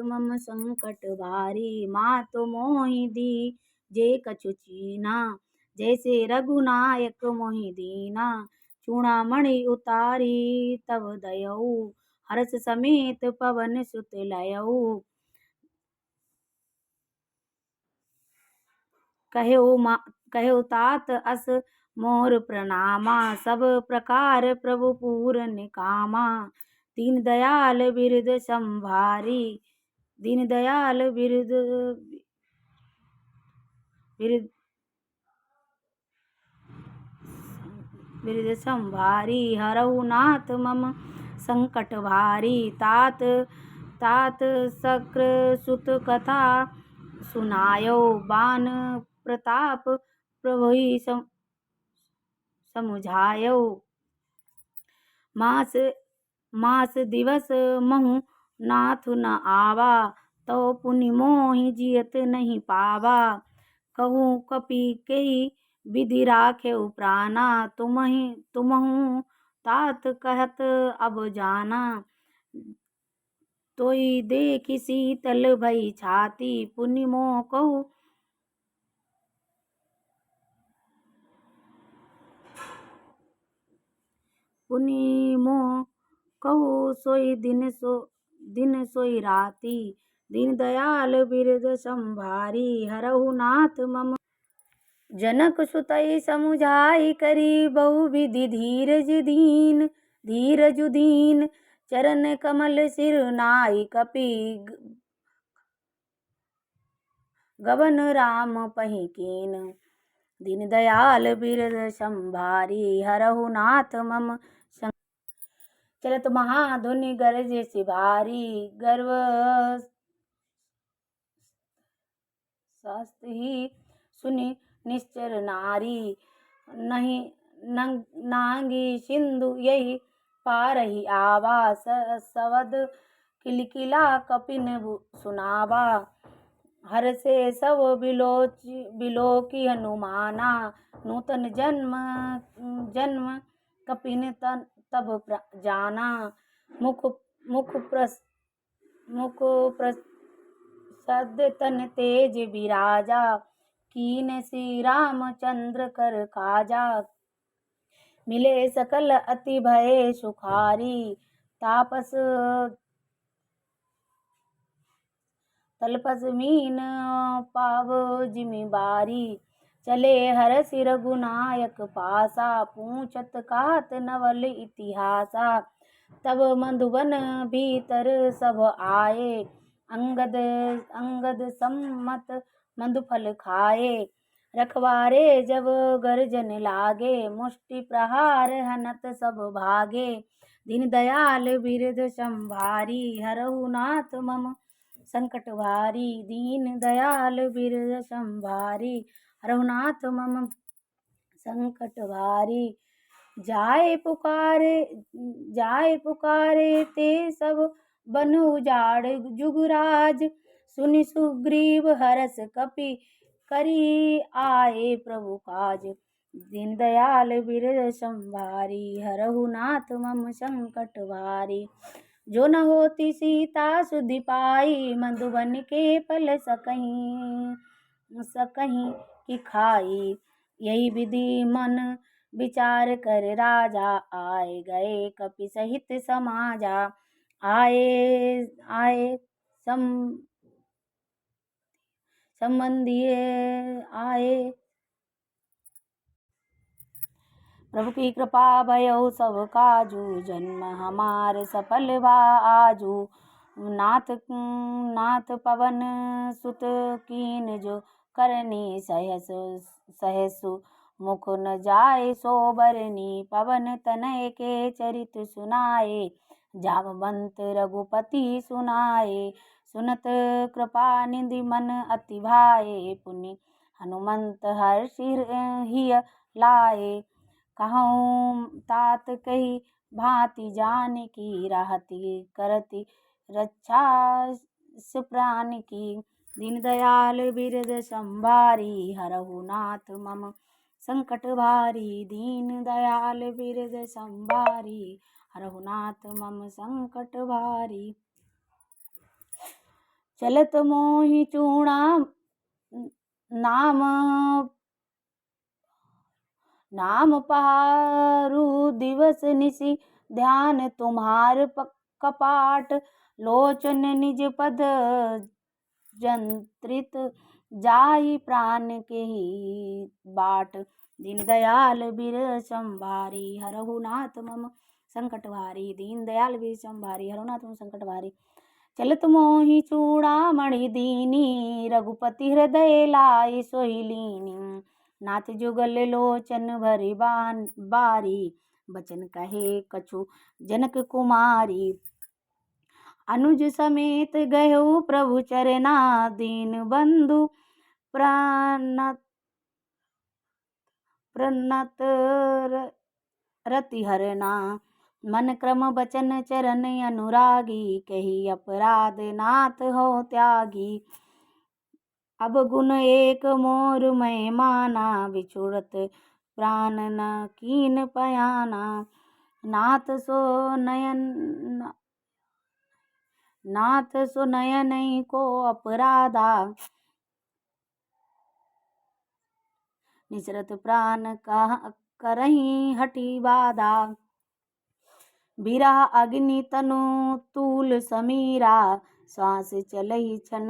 मम संकट भारी। मात मोहि दी जे कछु चीना, जैसे रघुनायक मोहि दीना। चूड़ामणि उतारी तब दयऊ, हर्ष समेत पवन सुत लयऊ। कहो तात अस मोर प्रणामा, सब प्रकार प्रभु पूरन कामा। दीन दयाल बिरद संभारी, दीन दयाल बिरद बिरद संभारी। हरहु नाथ मम संकट भारी। तात शक्र सुत कथा सुनायो, बान प्रताप प्रभुहि समुझायो। मास दिवस महु नाथ न आवा, तो पुनि मोहि जियत नहीं पावा। कहूँ कपि केहि विधि राखेउ प्राणा, तुमहु तात कहत अब जाना। तोई देखि शीतल भई छाती, पुनि मोह कहू सोई दिन सोई राती। दीन दयाल बिरद संभारी, हरहु नाथ मम। जनक सुतई समुझाई करी, बहु विधि धीरज दीन। चरण कमल सिर नाई कपि, गवन राम पहि कीन। दीन दयाल बिरद संभारी, हरहु नाथ मम। चलत महाधुनि गरजे सिभारी, गर्व शास्त्रहि सुनि निश्चर नारी। नहीं नांगी सिंधु यही पारहि आवा, सवद किलकिला कपिन सुनावा। हर से सब बिलोकी हनुमाना, नूतन जन्म कपिन तब जाना। मुख प्रसद तन तेज विराजा, कीन श्री रामचंद्र कर काजा। मिले सकल अति भय सुखारी, तलपस मीन पाव जिमि बारी। चले हरषि रघुनायक पासा, पूछत कात नवल इतिहासा। तब मधुबन भीतर सब आए, अंगद सम्मत मधुफल खाए। रखवारे जब गर्जन लागे, मुष्टि प्रहार हनत सब भागे। दीन दयाल बिरद संभारी, हरहु नाथ मम संकट भारी। दीन दयाल बिरद संभारी, हरहु नाथ मम संकट भारी। जाए पुकारे ते सब बन उजाड़ जुगराज। सुनि सुग्रीव हरस कपि, करी आए प्रभु काज। दीन दयाल बिरद संभारी, हरहु नाथ मम संकट भारी। जो न होती सीता सुधि पाई, मधुबन के फल सकहीं की खाई। यही विधि मन विचार कर राजा, आए गए कपि सहित समाजा। आए संबंधी आए, प्रभु की कृपा भयउ सब काजू। जन्म हमार सफल भा आजू। नाथ पवन सुत कीन जो करनी सहसु। मुख न जाय सो बरनी, पवन तनय के चरित सुनाए। जामवंत रघुपति सुनाए, सुनत कृपा निधि मन अति भाए। पुनि हनुमंत हर्षि हिय लाए, कहूँ तात कही भांति जानकी। रहति करति रक्षा प्राण की। दीन दयाल बिरद संभारी, हरहु नाथ मम संकट भारी। दीन दयाल बिरद संभारी, हरहु नाथ मम संकट भारी। चलत मोहि चूड़ा नाम नाम पहारु दिवस निशि ध्यान तुम्हार कपाट लोचन निज पद जंत्रित जाहि प्राण के ही बाट दीन दयाल बीर संभारी हरहु नाथ मम संकट भारी दीन दयाल बीर संभारी हरहु नाथ मम संकट भारी चलत मोहि चूड़ामणि दीनी रघुपति हृदय लाई सोहिलीनी नाथ जुगल लोचन भरि बारी बचन कहे कछु जनक कुमारी अनुज समेत गयो प्रभु चरना दीन बंधु प्रणत रति हरना मन क्रम बचन चरण अनुरागी कही अपराध नाथ हो त्यागी अब गुण एक मोर मैं माना बिछुड़त प्राण न कीन पयाना नाथ सो नयन को अपराधा निसरत प्राण करही हटी बाधा बिरह अग्नि तनु तूल समीरा श्वास चलहि छन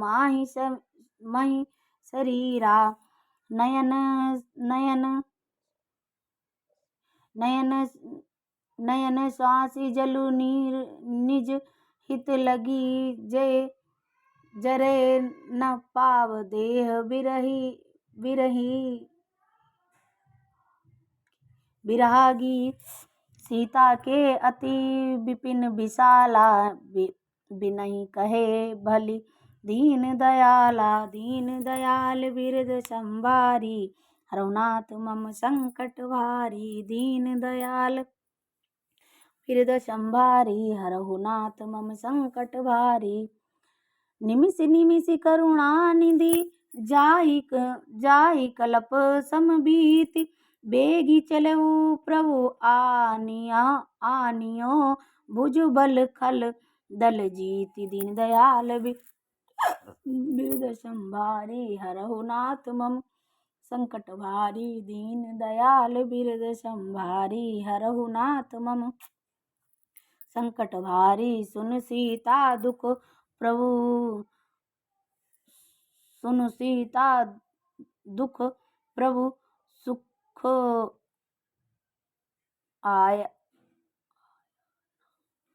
माहि शरीरा नयन नयन नयन नयन श्वासी जलु नीर निज हित लगी जरे न पाव देह बिरहागी सीता के अति विपिन विशाला बिनहि कहे भली दीन दयाल बिरद संभारी हरहु नाथ मम संकट भारी दीन दयाल बिरद संभारी हरहु नाथ मम संकट भारी निमिषि निमिषि करुणा निधि जाहि कल्प समबीति बेगी चलऊ प्रभु आनियो भुज बल खल दल जीति दीन दयाल बिरद संभारी हरहु नाथ मम संकट भारी दीन दयाल बिरद संभारी हरहु नाथ मम संकट भारी सुन सीता दुख प्रभु सुन सीता दुख प्रभु सुख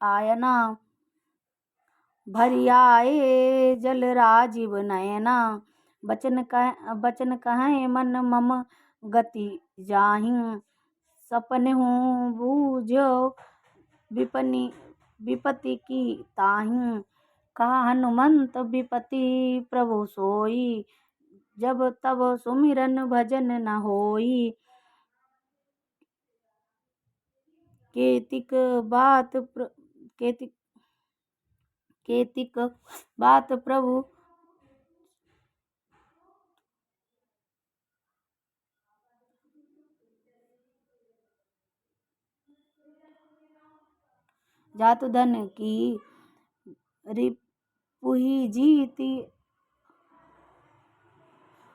आयना भरि आए जल राजीव नयना बचन कहें मन मम गति जाहि सपने हूँ बूझो विपत्ति की ताहि कहा हनुमंत विपत्ति प्रभु सोई जब तब सुमिरन भजन न होई केतिक बात प्रभु जात धन की रिपुहि जीति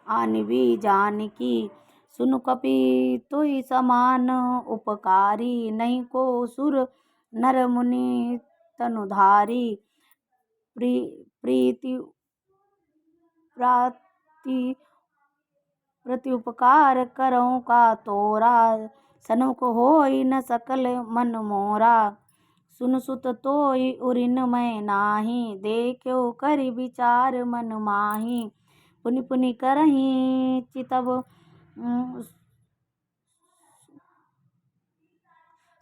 आनवी जानकी सुनु कपि तुहि समान उपकारी नहीं को सुर नर मुनि तनुधारी प्रीति प्रति उपकार करऊँ का तोरा सनुक होई न सकल मन मोरा सुन सुत तोई उरिन मैं नाही देखो करि विचार मन माही पुनि पुनि करही चितव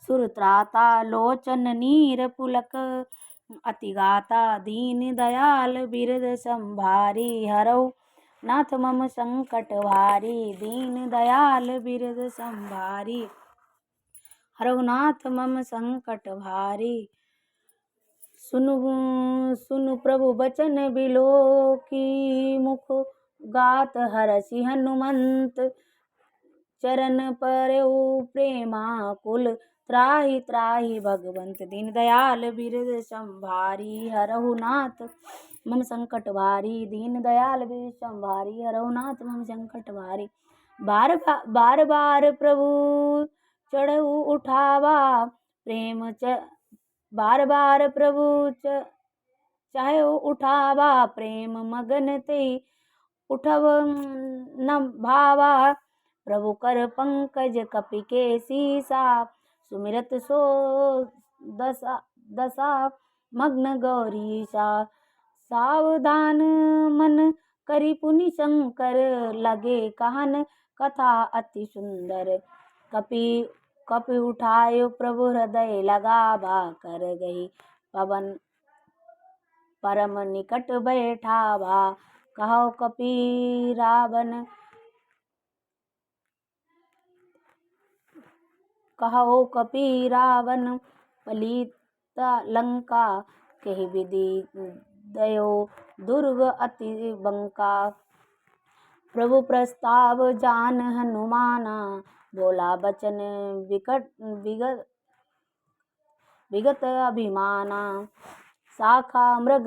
सुरत्राता लोचन नीर पुलक अति गाता दीन दयाल बिरद संभारी हरहु नाथ मम संकट भारी दीन दयाल बिरद संभारी हरहु नाथ मम संकट भारी सुनु प्रभु बचन बिलो की मुख गात हरसि हनुमंत चरण परऊ प्रेमा कुल त्राहि त्राहि भगवंत दीन दयाल बिरद संभारी हरहु नाथ मम संकट भारी। दीन दयाल बिरद संभारी हरहु नाथ मम संकट भारी। बार बार बार प्रभु चढ़ऊ उठावा प्रेम बार बार प्रभु चाहे उठावा प्रेम मगन ते उठव न भावा। प्रभु कर पंकज कपि के सीसा सुमिरत सो दशा दशा मग्न गौरीशा। सावधान मन करी पुनि शंकर लगे कहन कथा अति सुंदर। कपि उठायो प्रभु हृदय लगावा कर गई पवन परम निकट बैठावा। कहो कपि रावण पलित लंका कहि विधि दयो दुर्ग अति बंका। प्रभु प्रस्ताव जान हनुमाना बोला बचन विगत अभिमाना। शाखा मृग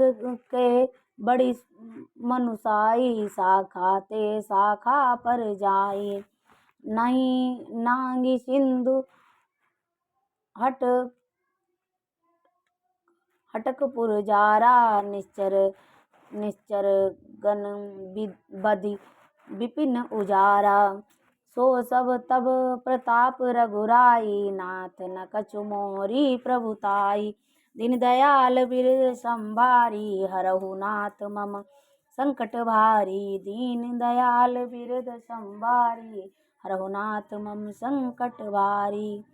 के बड़ी मनुसाई शाखा ते शाखा पर जाई। नहीं नांगी सिंधु हटकपुर जारा निश्चर गण बधि विपिन उजारा। सो सब तब प्रताप रघुराई नाथ न कछु मोरी प्रभुताई। दीन दयाल बिरद संभारी हरहु नाथ मम संकट भारी। दीन दयाल बिरद संभारी हरहु नाथ मम संकट भारी।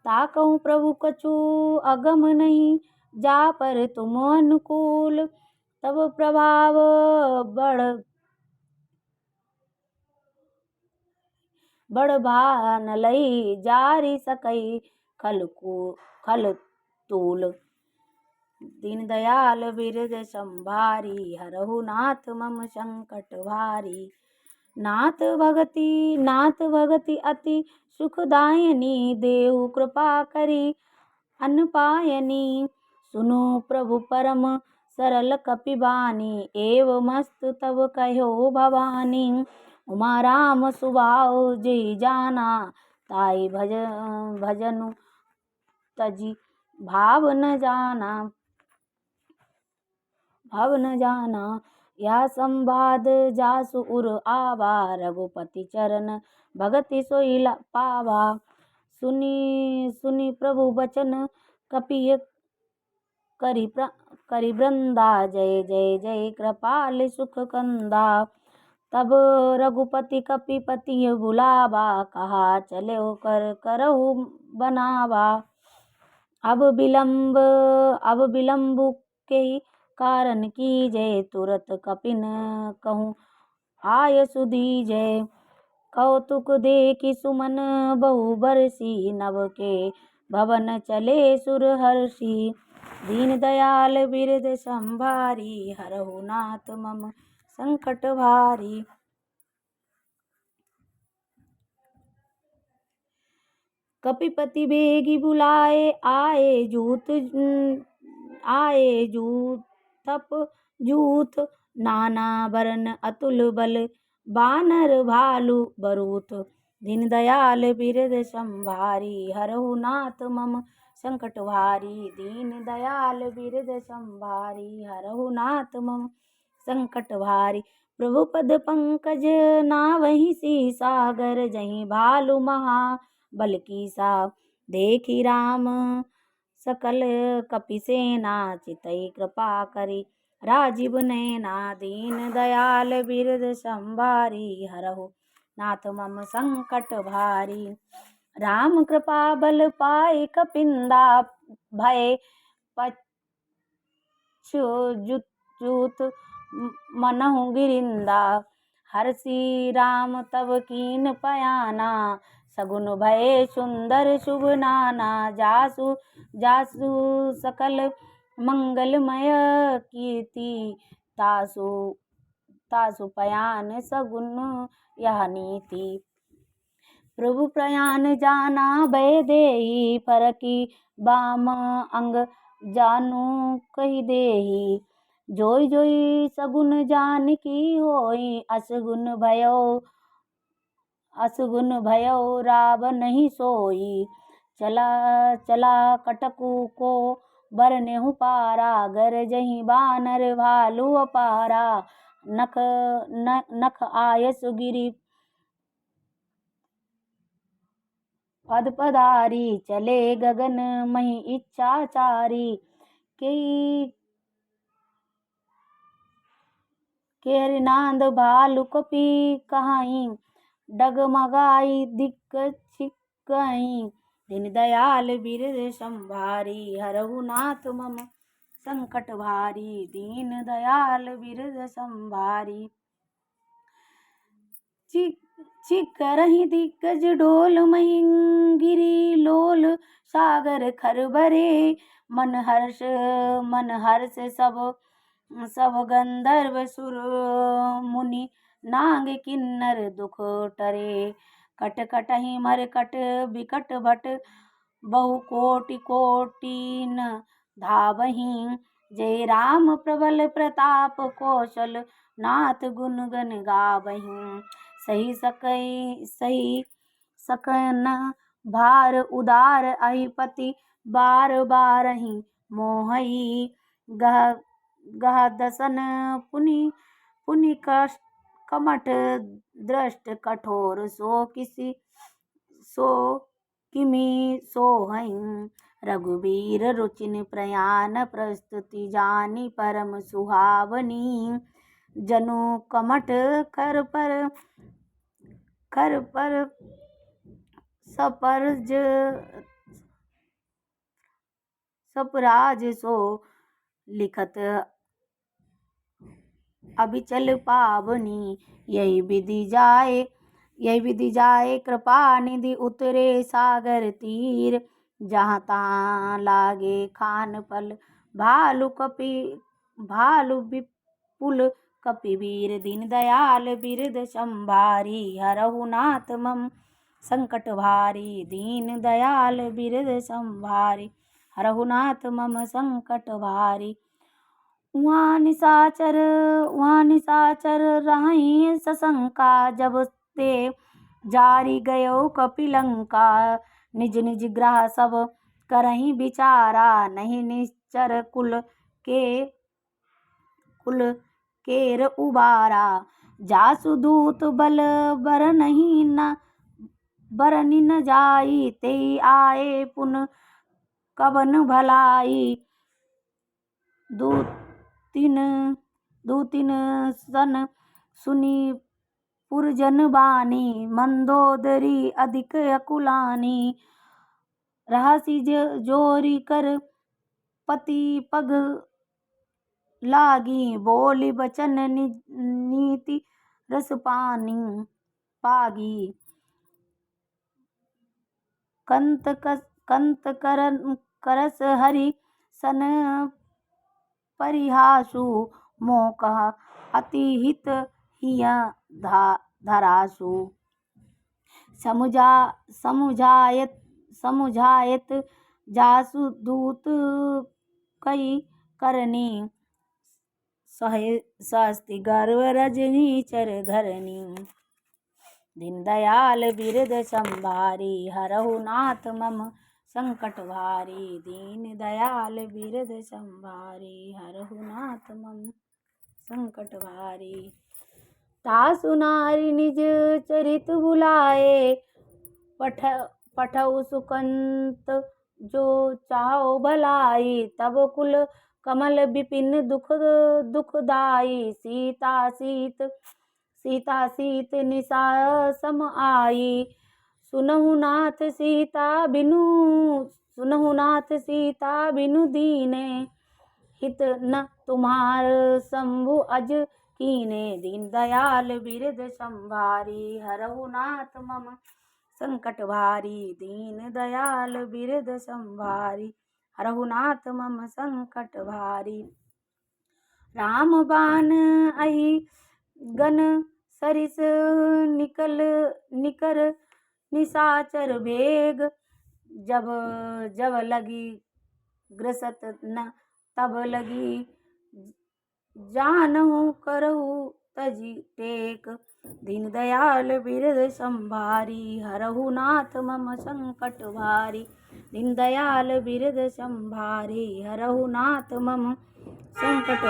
ताकहु प्रभु कछु अगम नहीं जा पर तुम अनुकूल। तब प्रभाव बड़ भान लई जारी सकई खल तूल। दीन दयाल बिरद संभारी हरहु नाथ मम संकट भारी। नाथ भगति अति सुखदायनी देहु कृपा करी अनपायनी। सुनो प्रभु परम सरल कपि बानी एव मस्त तब कहो भवानी। उमा राम सुभाउ जेहि जाना ताई भजनु तजी भाव न जाना। यह संवाद जासु उर आवा रघुपति चरण भगति सोई पावा। सुनी प्रभु बचन कपि करि वृंदा जय जय जय कृपाल सुख कंदा। तब रघुपति कपिपति बुलावा कहा चले करहु बनावा। अब विलंब के कारण की जय तुरत कपिन कहूँ आय सुदीजय। कौतुक देखि सुमन बहु बरसी नभ के भवन चले सुर हर्षि। दीन दयाल बिरद संभारी हरहु नाथ मम संकट भारी। कपिपति बेगी बुलाए आए जूथ तप जूथ। नाना बरन अतुल बल बानर भालु बरूथ। दीन दयाल बिरद संभारी हरहु नाथ मम संकट भारी। दीन दयाल बिरद संभारी हरहु नाथ मम संकट भारी। प्रभु पद पंकज नावहि सी सागर जहीं भालु महा बल कीसा। देखी राम सकल कपिसेना चितई कृपा करी राजीव नैना। दीन दयाल बिरद संभारी हरहु नाथ मम संकट भारी। राम कृपा बल पाए कपिंदा भय पच्छुजूत मनहु गिरिंदा। हरषि राम तब कीन पयाना सगुन भय सुंदर शुभ नाना। जासु सकल मंगलमय कीर्ति तासु पयान सगुन यह नीति। प्रभु प्रयाण जाना भय देहि, फरकी बाम अंग जानू कही देहि। जोई जोई सगुन जान की होई, असगुन भयो राव नहीं सोई। चला चला कटकु को बरनेहु पारा, गरजहि बानर भालू अपारा। नख आय सुगिरि पद पधारी, चले गगन मही इच्छाचारी। केरनाद भालु कपि कहाई, डगमगाई दिक्क छिकई। दीन दयाल बिरद संभारी, हरहु नाथ मम संकट भारी। दीन दयाल बिरद संभारी। चिकरहि दिग्गज ढोल महिंगिरी लोल, सागर खर भरे। मन हर्ष सब गंधर्व सुर मुनि, नाग किन्नर दुख टरे। कट कटहि मरकट बिकट भट, बहु कोटि कोटि न धावहीं। जय राम प्रबल प्रताप कौशल, नाथ गुन गन गावहीं। सही सकन भार उदार, अहिपति बार बारहि मोहई। गह दसन पुनि कमठ दृष्ट कठोर, सो किमि सोहई। रघुबीर रुचिन प्रयाण, प्रस्तुति जानी परम सुहावनी। जनु कमठ कर पर सपराज सो, लिखत अबिचल पावनी। यही विधि जाए कृपा निधि, उतरे सागर तीर। जहाँ तहाँ लागे खान पल, भालु विपुल कपिवीर। दीन दयाल बिरद संभारी, हरहु नाथ मम संकट भारी। दीन दयाल बिरद संभारी, हरहु नाथ मम संकट भारी। उहाँ निशाचर रहीं सशंका, जब ते जारी गयो कपिलंका। निज निज ग्रह सब करहीं विचारा, नहीं निश्चर कुल केर उबारा। जासु दूत बल बरनि न जाई, तेई आए पुन कवन भलाई। दूतिन सन सुनी पुरजन बानी, मंदोदरी अधिक अकुलानी। रहसी जोरी कर पति पग लागी, बोली बचन नीति रस पागी। कंत करस हरि सन परिहासु, मोह कह अति हित हिय धरासु। समुझायत जासु दूत कई करनी, सहस्ति गर्व रजनी चर घरनी। दीन दयाल बिरद संभारी, हरहु नाथ मम संकट भारी। दीन दयाल बिरद संभारी, हरहु नाथ मम संकट भारी। तासु नारी निज चरित बुलाए, पठउ सुकंत जो चाहो भलाई। तब कुल कमल विपिन दुखदाई, सीता सीत निशा सम आई। सुनहु नाथ सीता बिनु दीने, हित न तुम्हार शंभु अज कीने। दीन दयाल बिरद संभारी, हरहु नाथ मम संकट भारी। दीन दयाल बिरद संभारी, हरहु नाथ मम संकट भारी। राम बाण अहि गन सरिस निकर निशाचर भेग। जब जब लगी ग्रसत न तब लगी, जानहु करहु तजी टेक। दीन दयाल बिरद संभारी, हरहु नाथ मम संकट भारी। दीन दयाल बिरद संभारी, हरहु नाथ मम संकट